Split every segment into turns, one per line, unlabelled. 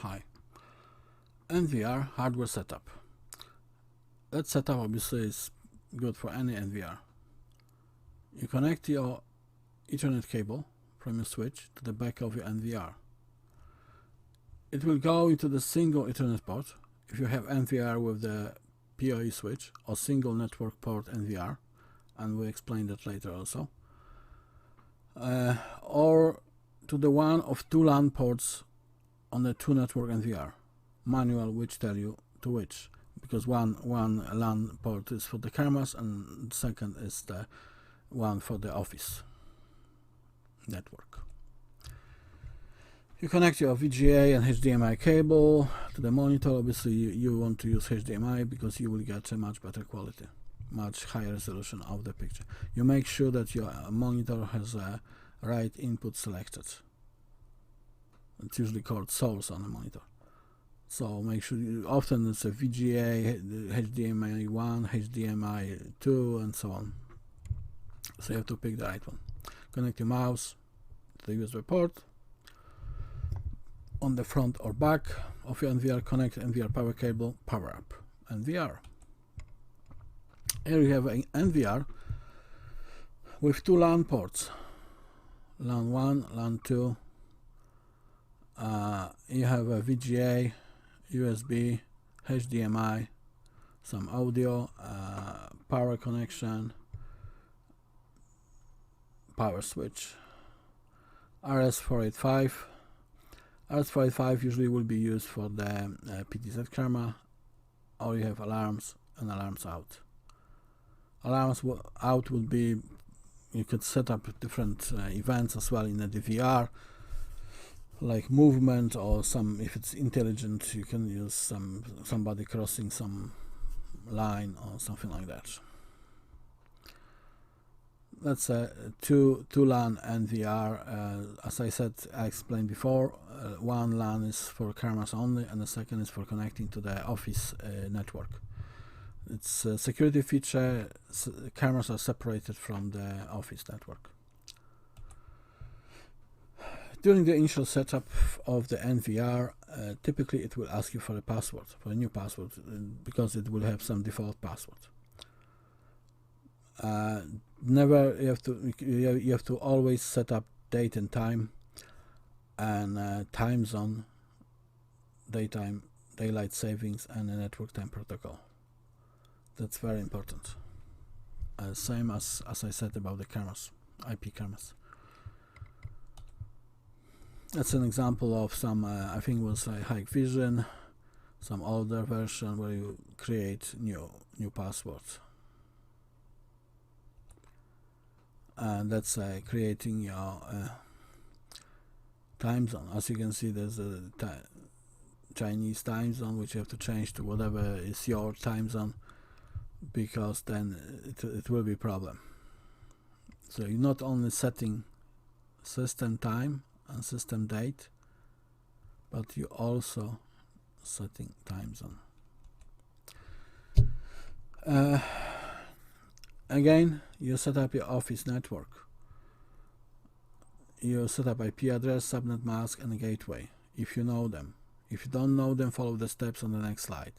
Hi. NVR hardware setup. That setup obviously is good for any NVR. You connect your Ethernet cable from your switch to the back of your NVR. It will go into the single Ethernet port if you have NVR with the PoE switch or single network port NVR, and we'll explain that later also, or to the one of two LAN ports on the two network NVR. Manual which tell you to which, because one LAN port is for the cameras and the second is the one for the office network. You connect your VGA and HDMI cable to the monitor. Obviously you want to use HDMI because you will get a much better quality, much higher resolution of the picture. You make sure that your monitor has a right input selected. It's usually called source on the monitor. So make sure often it's a VGA, HDMI 1, HDMI 2 and so on. So you have to pick the right one. Connect your mouse to the USB port. On the front or back of your NVR, connect NVR power cable, power up NVR. Here you have an NVR with two LAN ports, LAN 1, LAN 2. You have a VGA, USB, HDMI, some audio, power connection, power switch, RS485. RS485 usually will be used for the PTZ camera, or you have alarms and alarms out. Alarms out will be, you could set up different events as well in the DVR, like movement or some, if it's intelligent, you can use somebody crossing some line or something like that. That's a two LAN NVR. As I said, I explained before, one LAN is for cameras only and the second is for connecting to the office network. It's a security feature. Cameras are separated from the office network. During the initial setup of the NVR, typically it will ask you for a password, for a new password, because it will have some default password. Never, you have to always set up date and time and time zone, daytime, daylight savings, and a network time protocol. That's very important. Same as I said about the cameras, IP cameras. That's an example of some, I think it was Hikvision, some older version where you create new passwords. And that's creating your time zone. As you can see, there's a Chinese time zone which you have to change to whatever is your time zone, because then it will be a problem. So you're not only setting system time and system date, but you're also setting time zone. Again, you set up your office network. You set up IP address, subnet mask, and a gateway, if you know them. If you don't know them, follow the steps on the next slide.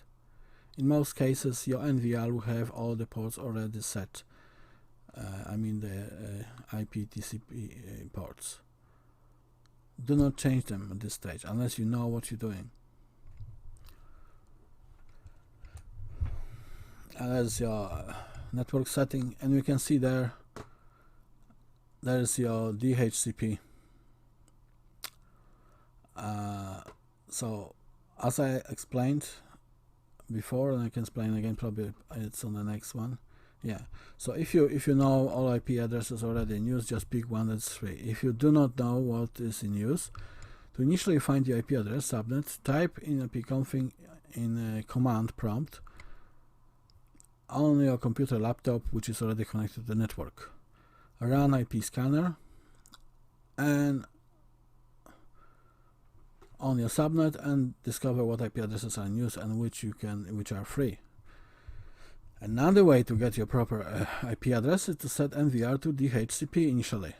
In most cases, your NVR will have all the ports already set. I mean the IP TCP ports. Do not change them at this stage, unless you know what you're doing. There's your network setting, and you can see there's your DHCP. So as I explained before, and I can explain again, probably it's on the next one. Yeah, so if you know all IP addresses already in use, just pick one that's free. If you do not know what is in use, to initially find the IP address subnet, type in ipconfig in a command prompt on your computer laptop which is already connected to the network. Run IP scanner and on your subnet and discover what IP addresses are in use and which are free. Another way to get your proper IP address is to set NVR to DHCP initially.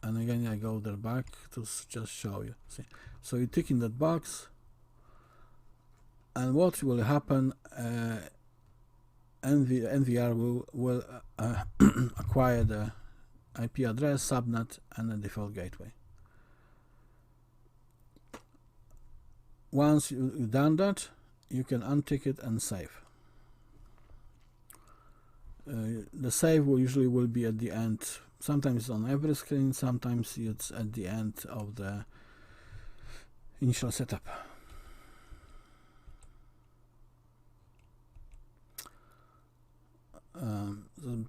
And again, I go there back to just show you. See, so you tick in that box, And what will happen? NVR will acquire the IP address, subnet, and the default gateway. Once you've done that, you can untick it and save. The save usually will be at the end. Sometimes it's on every screen, sometimes it's at the end of the initial setup.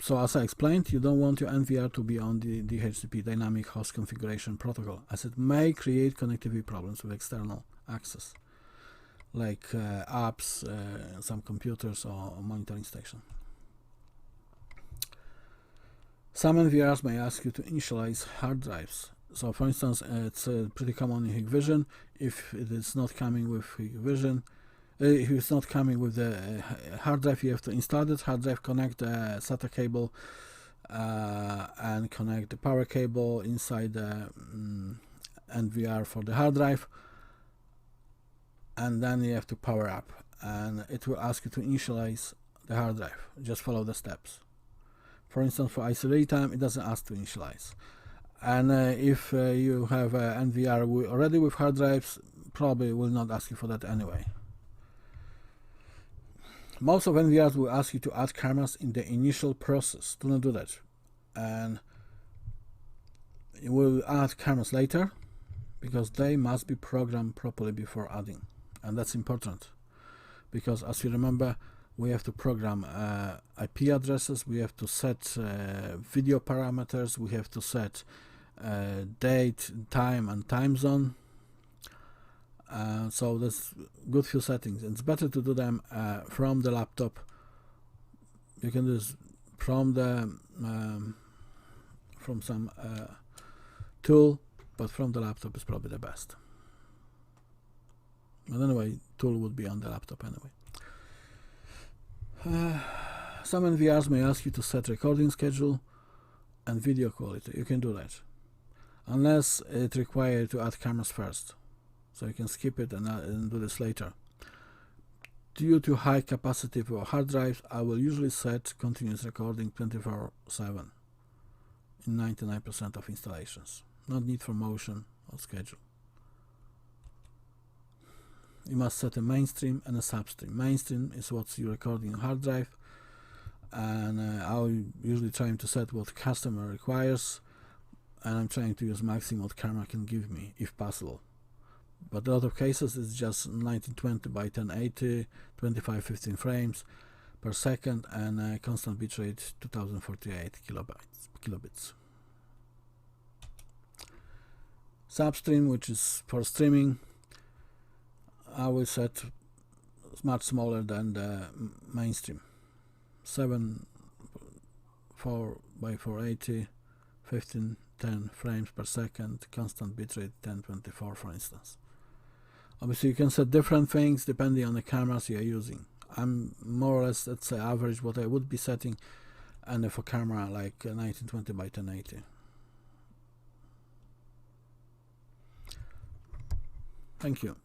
So as I explained, you don't want your NVR to be on the DHCP, Dynamic Host Configuration Protocol, as it may create connectivity problems with external access, like apps, some computers, or monitoring station. Some NVRs may ask you to initialize hard drives. So for instance, it's pretty common in Hikvision. If it is not coming with Hikvision, if it's not coming with the hard drive, you have to install it. Hard drive, connect the SATA cable and connect the power cable inside the NVR for the hard drive, and then you have to power up, and it will ask you to initialize the hard drive. Just follow the steps. For instance, for IC time, it doesn't ask to initialize. And if you have NVR already with hard drives, probably will not ask you for that anyway. Most of NVRs will ask you to add cameras in the initial process. Do not do that. And you will add cameras later, because they must be programmed properly before adding. And that's important, because as you remember, we have to program IP addresses, we have to set video parameters, we have to set date, time, and time zone. So that's good few settings. It's better to do them from the laptop. You can do this from the from some tool, but from the laptop is probably the best. But anyway, tool would be on the laptop anyway. Some NVRs may ask you to set recording schedule and video quality. You can do that, unless it requires you to add cameras first. So you can skip it and do this later. Due to high capacity for hard drives, I will usually set continuous recording 24/7 in 99% of installations. Not need for motion or schedule. You must set a mainstream and a substream. Mainstream is what you're recording on hard drive, and I'll usually trying to set what customer requires, and I'm trying to use maximum what camera can give me if possible. But a lot of cases it's just 1920 by 1080, 2515 frames per second, and constant bitrate 2048 kilobits. Substream, which is for streaming, I will set much smaller than the mainstream. 7.4 by 480, 1510 frames per second, constant bitrate 1024, for instance. Obviously, you can set different things depending on the cameras you are using. I'm more or less, let's say, average what I would be setting, and for camera like 1920 by 1080. Thank you.